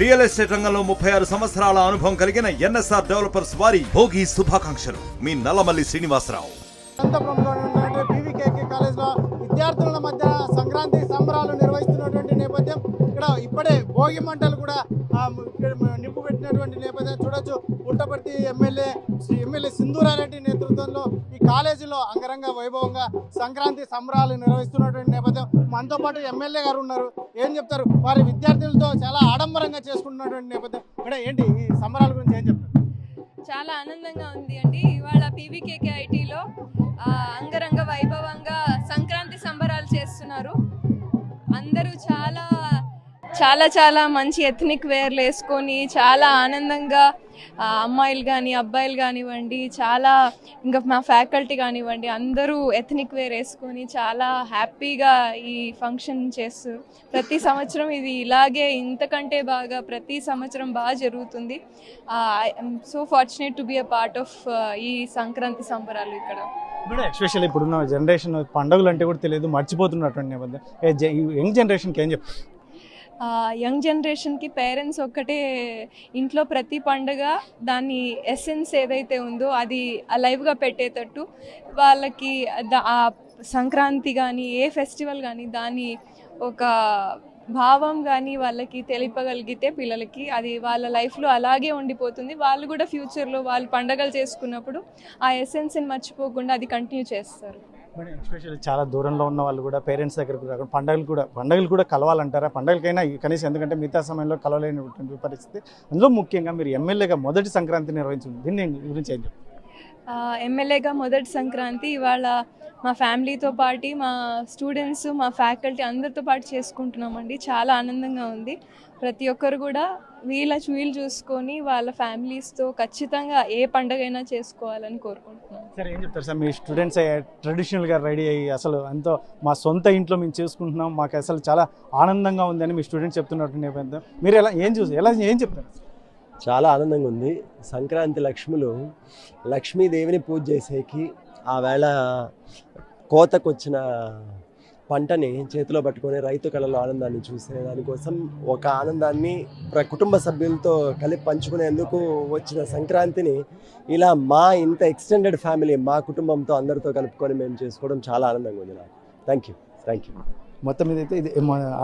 Real estate రంగంలో 36 సంవత్సరాల అనుభవం కలిగిన ఎన్ఎస్ఆర్ డెవలపర్స్ వారి భోగి శుభాకాంక్షలు. మీ నల్లమల్లి శ్రీనివాసరావు. పీవీకేకే కాలేజ్లో విద్యార్థుల మధ్య సంక్రాంతి సంబరాలు నిర్వహిస్తున్నటువంటి నేపథ్యం, ఇక్కడ ఇప్పుడే భోగి మంటలు కూడా నిప్పు పెట్టినటువంటి నేపథ్యం చూడొచ్చు. పుట్టపర్తి ఎమ్మెల్యే సింధూరారెడ్డి నేతృత్వంలో ఈ కాలేజీలో అంగరంగ వైభవంగా సంక్రాంతి సంబరాలు నిర్వహిస్తున్నటువంటి నేపథ్యం. మనతో పాటు ఎమ్మెల్యే గారు ఉన్నారు. ఏం చెప్తారు? వారి విద్యార్థులతో చాలా ఆడంబరంగా చేసుకుంటున్నటువంటి నేపథ్యం. ఇక్కడ ఏంటి ఈ సంబరాల గురించి ఏం చెప్తారు? చాలా ఆనందంగా ఉంది అండి. ఇవాళ పీవీకేకే ఐటీలో అంగరంగ వైభవంగా సంక్రాంతి సంబరాలు చేస్తున్నారు. అందరూ చాలా చాలా చాలా మంచి ఎథనిక్ వేర్లు వేసుకొని చాలా ఆనందంగా, అమ్మాయిలు కానీ అబ్బాయిలు కానివ్వండి, చాలా ఇంకా మా ఫ్యాకల్టీ కానివ్వండి, అందరూ ఎథనిక్ వేర్ వేసుకొని చాలా హ్యాపీగా ఈ ఫంక్షన్ చేస్తారు. ప్రతి సంవత్సరం ఇది ఇలాగే ఇంతకంటే బాగా ప్రతి సంవత్సరం బాగా జరుగుతుంది. I'm so fortunate to be a part of ఈ సంక్రాంతి సంబరాలు ఇక్కడ. ఎస్పెషల్లీ ఇప్పుడున్న జనరేషన్ పండుగలు అంటే కూడా తెలియదు, మర్చిపోతున్నటువంటి నేపథ్యం. యంగ్ జనరేషన్కి ఏం చెప్తారు? యంగ్ జనరేషన్కి పేరెంట్స్ ఒక్కటే, ఇంట్లో ప్రతి పండుగ దాని ఎసెన్స్ ఏదైతే ఉందో అది లైవ్గా పెట్టేటట్టు వాళ్ళకి ఆ సంక్రాంతి కానీ ఏ ఫెస్టివల్ కానీ దాని ఒక భావం కానీ వాళ్ళకి తెలిపగలిగితే పిల్లలకి అది వాళ్ళ లైఫ్లో అలాగే ఉండిపోతుంది. వాళ్ళు కూడా ఫ్యూచర్లో వాళ్ళు పండుగలు చేసుకున్నప్పుడు ఆ ఎసెన్స్ని మర్చిపోకుండా అది కంటిన్యూ చేస్తారు. ఎస్పెషల్లీ చాలా దూరంలో ఉన్న వాళ్ళు కూడా పేరెంట్స్ దగ్గరకు రాకుండా పండుగలు కూడా కలవాలంటారా? పండుగలకైనా కనీసం, ఎందుకంటే మిగతా సమయంలో కలవలేనటువంటి పరిస్థితి. అందులో ముఖ్యంగా మీరు ఎమ్మెల్యేగా మొదటి సంక్రాంతి నిర్వహించింది, దీన్ని గురించి ఏం చెప్తారు? ఎమ్మెల్యేగా మొదటి సంక్రాంతి ఇవాళ మా ఫ్యామిలీతో పాటు, మా స్టూడెంట్స్, మా ఫ్యాకల్టీ అందరితో పాటు చేసుకుంటున్నామండి. చాలా ఆనందంగా ఉంది. ప్రతి ఒక్కరు కూడా వీళ్ళు చూసుకొని వాళ్ళ ఫ్యామిలీస్తో ఖచ్చితంగా ఏ పండుగైనా చేసుకోవాలని కోరుకుంటున్నాను. సరే, ఏం చెప్తారు సార్? మీ స్టూడెంట్స్ ట్రెడిషనల్గా రెడీ అయ్యి అసలు ఎంతో మా సొంత ఇంట్లో మేము చేసుకుంటున్నాం, మాకు అసలు చాలా ఆనందంగా ఉందని మీ స్టూడెంట్స్ చెప్తున్నట్టు నేపథ్యం మీరు ఏం చెప్తారు? చాలా ఆనందంగా ఉంది. సంక్రాంతి లక్ష్మీదేవిని పూజ చేసేకి, ఆ వేళ కోతకొచ్చిన పంటని చేతిలో పట్టుకొని రైతు కళలో ఆనందాన్ని చూసే దానికోసం ఒక ఆనందాన్ని కుటుంబ సభ్యులతో కలిపి పంచుకునేందుకు వచ్చిన సంక్రాంతిని ఇలా ఇంత ఎక్స్టెండెడ్ ఫ్యామిలీ, మా కుటుంబంతో అందరితో కలుపుకొని మేము చేసుకోవడం చాలా ఆనందంగా ఉంది నాకు. Thank you. మొత్తం మీద అయితే ఇది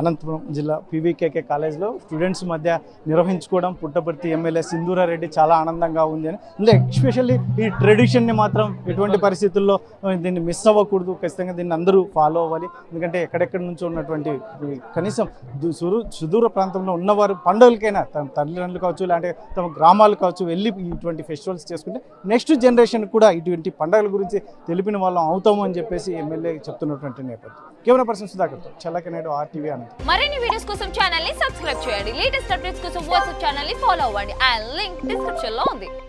అనంతపురం జిల్లా పీవీకేకే కాలేజ్లో స్టూడెంట్స్ మధ్య నిర్వహించుకోవడం పుట్టపర్తి ఎమ్మెల్యే సింధూరారెడ్డి చాలా ఆనందంగా ఉంది అని. ఇందులో ఎస్పెషల్లీ ఈ ట్రెడిషన్ని మాత్రం ఎటువంటి పరిస్థితుల్లో దీన్ని మిస్ అవ్వకూడదు, ఖచ్చితంగా దీన్ని అందరూ ఫాలో అవ్వాలి. ఎందుకంటే ఎక్కడెక్కడి నుంచి ఉన్నటువంటి కనీసం సుదూర ప్రాంతంలో ఉన్నవారు పండుగలకైనా తమ తల్లిదండ్రులు కావచ్చు, లేదంటే తమ గ్రామాలు కావచ్చు వెళ్ళి ఇటువంటి ఫెస్టివల్స్ చేసుకుంటే నెక్స్ట్ జనరేషన్ కూడా ఇటువంటి పండుగల గురించి తెలిపిన వాళ్ళం అవుతాము అని చెప్పేసి ఎమ్మెల్యే చెప్తున్నటువంటి నేపథ్యం. కెమెరా పర్సన్ సుధాకర్, చల్లకనేడు RTV అనంత. మరిన్ని వీడియోస్ కోసం ఛానల్ ని సబ్స్క్రైబ్ చేయండి. లేటెస్ట్ అప్డేట్స్ కోసం వాట్సాప్ ఛానల్ ని ఫాలో అవ్వండి. ఆ లింక్ డిస్క్రిప్షన్ లో ఉంది.